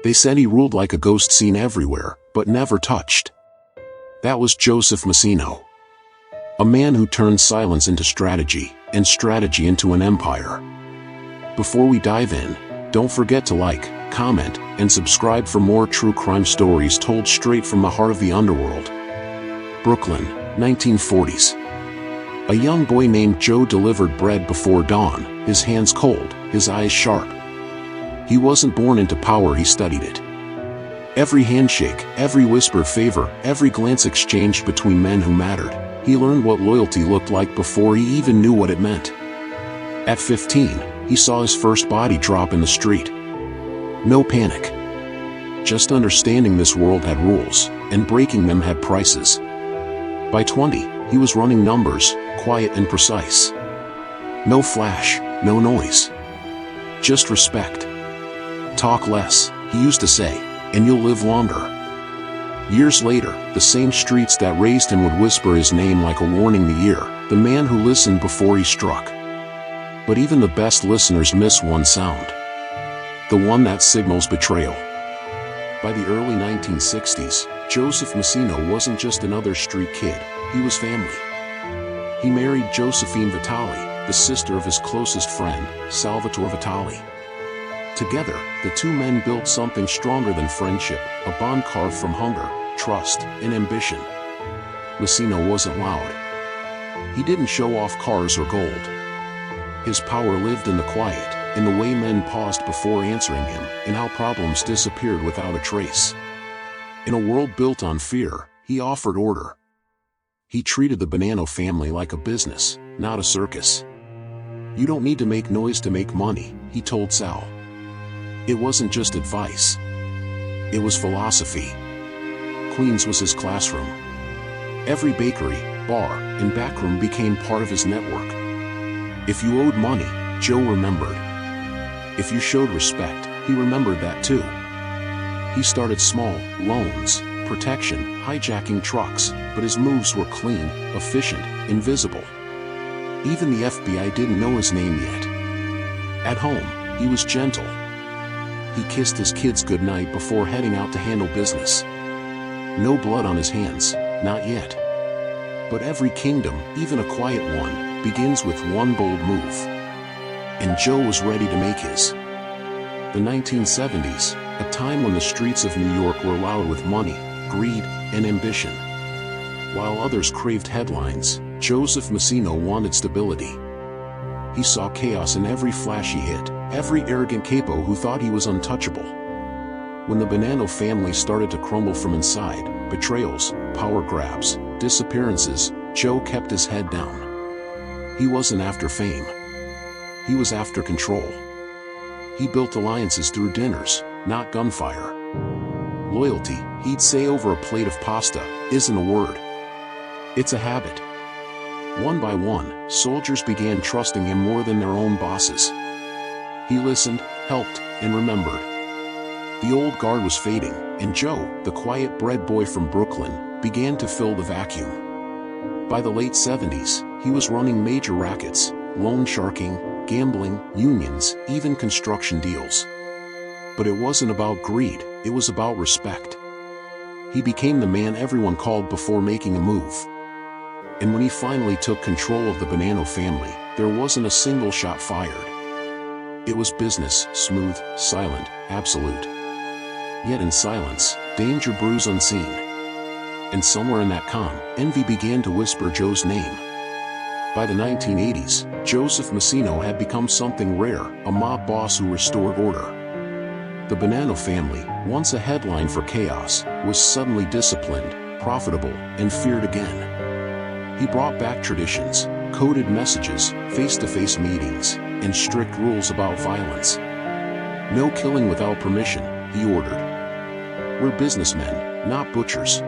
They said he ruled like a ghost seen everywhere, but never touched. That was Joseph Massino. A man who turned silence into strategy, and strategy into an empire. Before we dive in, don't forget to like, comment, and subscribe for more true crime stories told straight from the heart of the underworld. Brooklyn, 1940s. A young boy named Joe delivered bread before dawn, his hands cold, his eyes sharp. He wasn't born into power, he studied it. Every handshake, every whispered favor, every glance exchanged between men who mattered. He learned what loyalty looked like before he even knew what it meant. At 15, he saw his first body drop in the street. No panic. Just understanding this world had rules, and breaking them had prices. By 20, he was running numbers, quiet and precise. No flash, no noise. Just respect. Talk less, he used to say, and you'll live longer. Years later, the same streets that raised him would whisper his name like a warning the year, the man who listened before he struck. But even the best listeners miss one sound. The one that signals betrayal. By the early 1960s, Joseph Massino wasn't just another street kid, he was family. He married Josephine Vitali, the sister of his closest friend, Salvatore Vitali. Together, the two men built something stronger than friendship, a bond carved from hunger, trust, and ambition. Massino wasn't loud. He didn't show off cars or gold. His power lived in the quiet, in the way men paused before answering him, in how problems disappeared without a trace. In a world built on fear, he offered order. He treated the Bonanno family like a business, not a circus. You don't need to make noise to make money, he told Sal. It wasn't just advice. It was philosophy. Queens was his classroom. Every bakery, bar, and backroom became part of his network. If you owed money, Joe remembered. If you showed respect, he remembered that too. He started small, loans, protection, hijacking trucks, but his moves were clean, efficient, invisible. Even the FBI didn't know his name yet. At home, he was gentle. He kissed his kids goodnight before heading out to handle business. No blood on his hands, not yet. But every kingdom, even a quiet one, begins with one bold move. And Joe was ready to make his. The 1970s, a time when the streets of New York were loud with money, greed, and ambition. While others craved headlines, Joseph Massino wanted stability. He saw chaos in every flashy hit, every arrogant capo who thought he was untouchable. When the Bonanno family started to crumble from inside, betrayals, power grabs, disappearances, Joe kept his head down. He wasn't after fame. He was after control. He built alliances through dinners, not gunfire. Loyalty, he'd say over a plate of pasta, isn't a word. It's a habit. One by one, soldiers began trusting him more than their own bosses. He listened, helped, and remembered. The old guard was fading, and Joe, the quiet bread boy from Brooklyn, began to fill the vacuum. By the late 70s, he was running major rackets, loan sharking, gambling, unions, even construction deals. But it wasn't about greed, it was about respect. He became the man everyone called before making a move. And when he finally took control of the Bonanno family, there wasn't a single shot fired. It was business, smooth, silent, absolute. Yet in silence, danger brews unseen. And somewhere in that calm, envy began to whisper Joe's name. By the 1980s, Joseph Massino had become something rare, a mob boss who restored order. The Bonanno family, once a headline for chaos, was suddenly disciplined, profitable, and feared again. He brought back traditions, coded messages, face-to-face meetings, and strict rules about violence. No killing without permission, he ordered. We're businessmen, not butchers.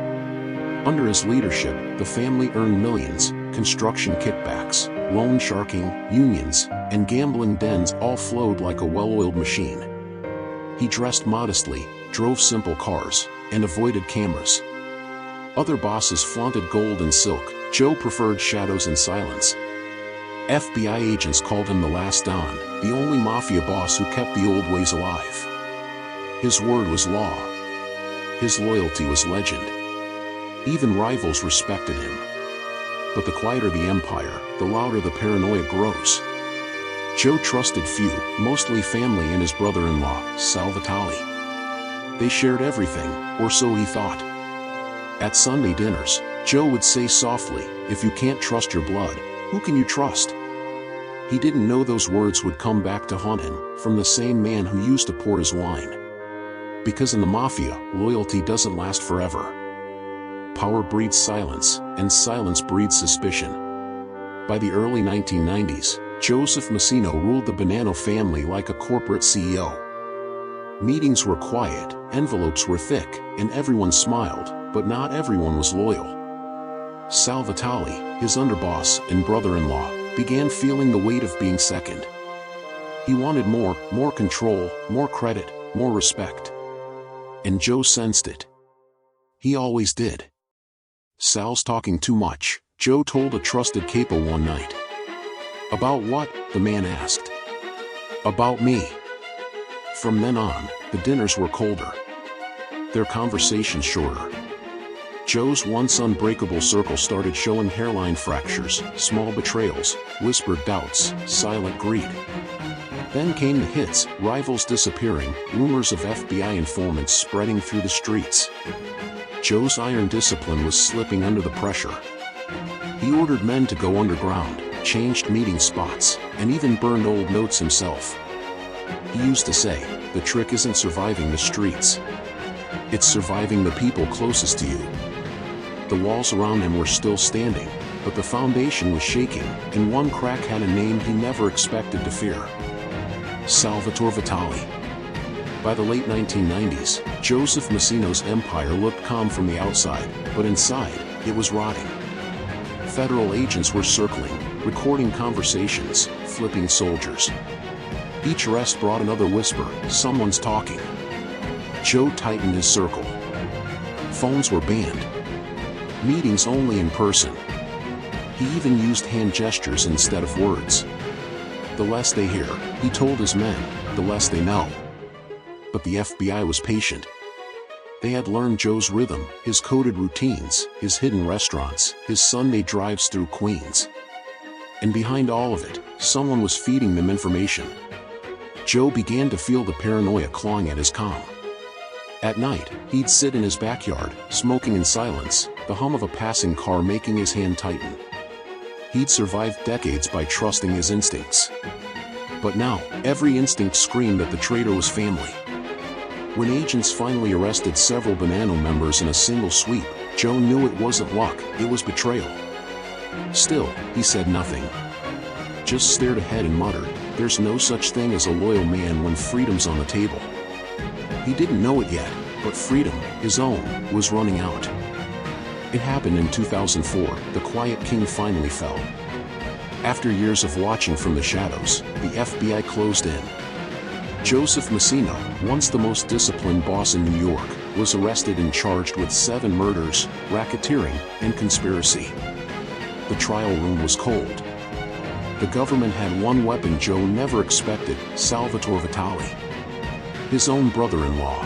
Under his leadership, the family earned millions, construction kickbacks, loan sharking, unions, and gambling dens all flowed like a well-oiled machine. He dressed modestly, drove simple cars, and avoided cameras. Other bosses flaunted gold and silk, Joe preferred shadows and silence. FBI agents called him the last Don, the only Mafia boss who kept the old ways alive. His word was law. His loyalty was legend. Even rivals respected him. But the quieter the empire, the louder the paranoia grows. Joe trusted few, mostly family and his brother-in-law, Sal Vitale. They shared everything, or so he thought. At Sunday dinners, Joe would say softly, "If you can't trust your blood, who can you trust?" He didn't know those words would come back to haunt him, from the same man who used to pour his wine. Because in the Mafia, loyalty doesn't last forever. Power breeds silence, and silence breeds suspicion. By the early 1990s, Joseph Massino ruled the Bonanno family like a corporate CEO. Meetings were quiet, envelopes were thick, and everyone smiled, but not everyone was loyal. Sal Vitale, his underboss and brother-in-law, began feeling the weight of being second. He wanted more control, more credit, more respect. And Joe sensed it. He always did. "Sal's talking too much," Joe told a trusted capo one night. "About what?" the man asked. "About me." From then on, the dinners were colder. Their conversations shorter. Joe's once unbreakable circle started showing hairline fractures, small betrayals, whispered doubts, silent greed. Then came the hits, rivals disappearing, rumors of FBI informants spreading through the streets. Joe's iron discipline was slipping under the pressure. He ordered men to go underground, changed meeting spots, and even burned old notes himself. He used to say, "The trick isn't surviving the streets. It's surviving the people closest to you." The walls around him were still standing, but the foundation was shaking, and one crack had a name he never expected to fear. Salvatore Vitale. By the late 1990s, Joseph Massino's empire looked calm from the outside, but inside, it was rotting. Federal agents were circling, recording conversations, flipping soldiers. Each arrest brought another whisper, "Someone's talking." Joe tightened his circle. Phones were banned. Meetings only in person. He even used hand gestures instead of words. The less they hear, he told his men, the less they know. But the FBI was patient. They had learned Joe's rhythm, his coded routines, his hidden restaurants, his Sunday drives through Queens. And behind all of it, someone was feeding them information. Joe began to feel the paranoia clawing at his calm. At night, he'd sit in his backyard, smoking in silence, the hum of a passing car making his hand tighten. He'd survived decades by trusting his instincts. But now, every instinct screamed that the traitor was family. When agents finally arrested several Bonanno members in a single sweep, Joe knew it wasn't luck, it was betrayal. Still, he said nothing. Just stared ahead and muttered, "There's no such thing as a loyal man when freedom's on the table." He didn't know it yet, but freedom, his own, was running out. It happened in 2004, the quiet king finally fell. After years of watching from the shadows, the FBI closed in. Joseph Massino, once the most disciplined boss in New York, was arrested and charged with 7 murders, racketeering, and conspiracy. The trial room was cold. The government had one weapon Joe never expected, Salvatore Vitale. His own brother-in-law.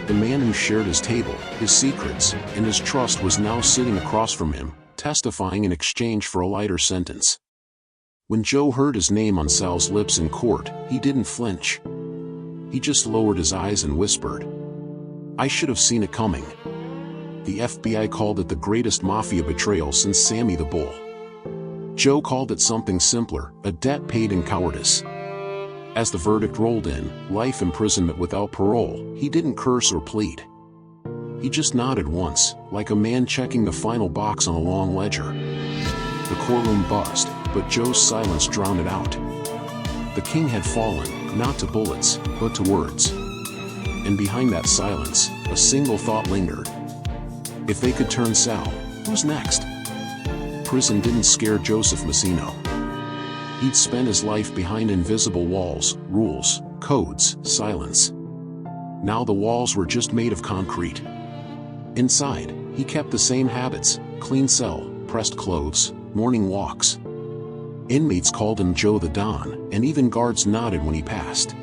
The man who shared his table, his secrets, and his trust was now sitting across from him, testifying in exchange for a lighter sentence. When Joe heard his name on Sal's lips in court, he didn't flinch. He just lowered his eyes and whispered, "I should have seen it coming." The FBI called it the greatest Mafia betrayal since Sammy the Bull. Joe called it something simpler, a debt paid in cowardice. As the verdict rolled in, life imprisonment without parole, he didn't curse or plead. He just nodded once, like a man checking the final box on a long ledger. The courtroom buzzed, but Joe's silence drowned it out. The king had fallen, not to bullets, but to words. And behind that silence, a single thought lingered. If they could turn Sal, who's next? Prison didn't scare Joseph Massino. He'd spent his life behind invisible walls, rules, codes, silence. Now the walls were just made of concrete. Inside, he kept the same habits, clean cell, pressed clothes, morning walks. Inmates called him Joe the Don, and even guards nodded when he passed.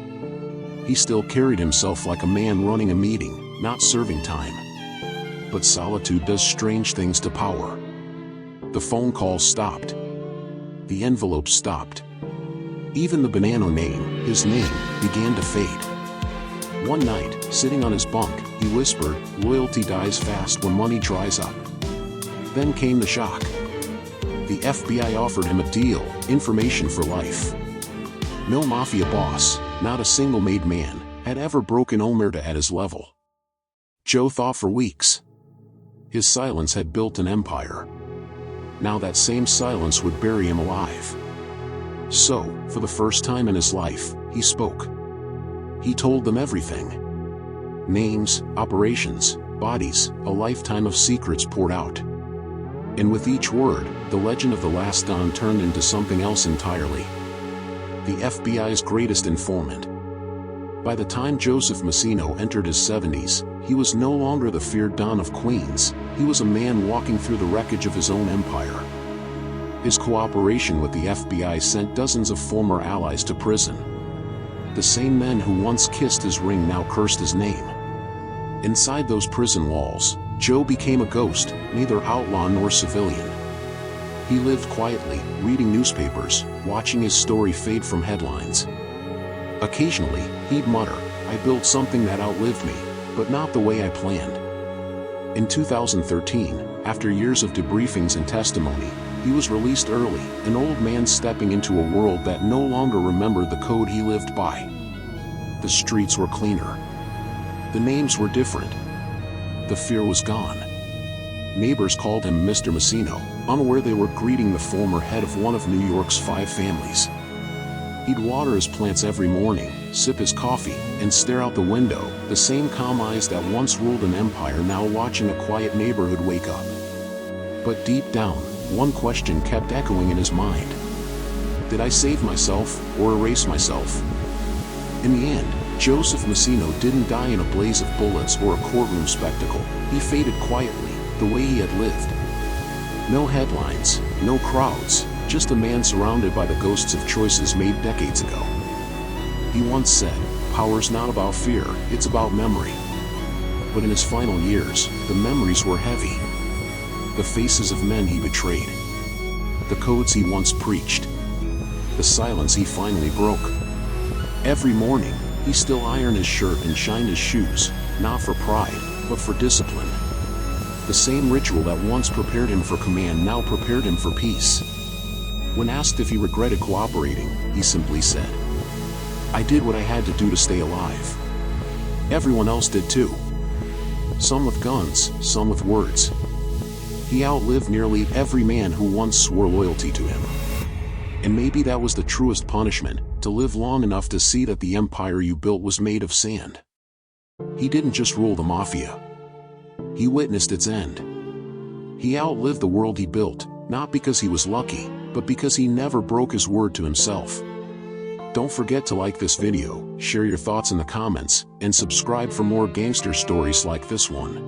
he still carried himself like a man running a meeting, not serving time. But solitude does strange things to power. The phone calls stopped. The envelopes stopped. Even the Bonanno name, his name, began to fade. One night, sitting on his bunk, he whispered, "Loyalty dies fast when money dries up." Then came the shock. The FBI offered him a deal, information for life. No Mafia boss, not a single made man, had ever broken omerta at his level. Joe thought for weeks. His silence had built an empire. Now that same silence would bury him alive. So, for the first time in his life, he spoke. He told them everything. Names, operations, bodies, a lifetime of secrets poured out. And with each word, the legend of the last Don turned into something else entirely. The FBI's greatest informant. By the time Joseph Massino entered his 70s, he was no longer the feared Don of Queens, he was a man walking through the wreckage of his own empire. His cooperation with the FBI sent dozens of former allies to prison. The same men who once kissed his ring now cursed his name. Inside those prison walls, Joe became a ghost, neither outlaw nor civilian. He lived quietly, reading newspapers, watching his story fade from headlines. Occasionally, he'd mutter, "I built something that outlived me, but not the way I planned." In 2013, after years of debriefings and testimony, he was released early, an old man stepping into a world that no longer remembered the code he lived by. The streets were cleaner. The names were different. The fear was gone. Neighbors called him Mr. Massino, unaware they were greeting the former head of one of New York's 5 families. He'd water his plants every morning, sip his coffee, and stare out the window, the same calm eyes that once ruled an empire now watching a quiet neighborhood wake up. But deep down, one question kept echoing in his mind. Did I save myself, or erase myself? In the end, Joseph Massino didn't die in a blaze of bullets or a courtroom spectacle. He faded quietly, the way he had lived. No headlines, no crowds, just a man surrounded by the ghosts of choices made decades ago. He once said, "Power's not about fear, it's about memory." But in his final years, the memories were heavy. The faces of men he betrayed. The codes he once preached. The silence he finally broke. Every morning, he still ironed his shirt and shined his shoes, not for pride, but for discipline. The same ritual that once prepared him for command now prepared him for peace. When asked if he regretted cooperating, he simply said, "I did what I had to do to stay alive. Everyone else did too. Some with guns, some with words." He outlived nearly every man who once swore loyalty to him. And maybe that was the truest punishment, to live long enough to see that the empire you built was made of sand. He didn't just rule the Mafia. He witnessed its end. He outlived the world he built, not because he was lucky, but because he never broke his word to himself. Don't forget to like this video, share your thoughts in the comments, and subscribe for more gangster stories like this one.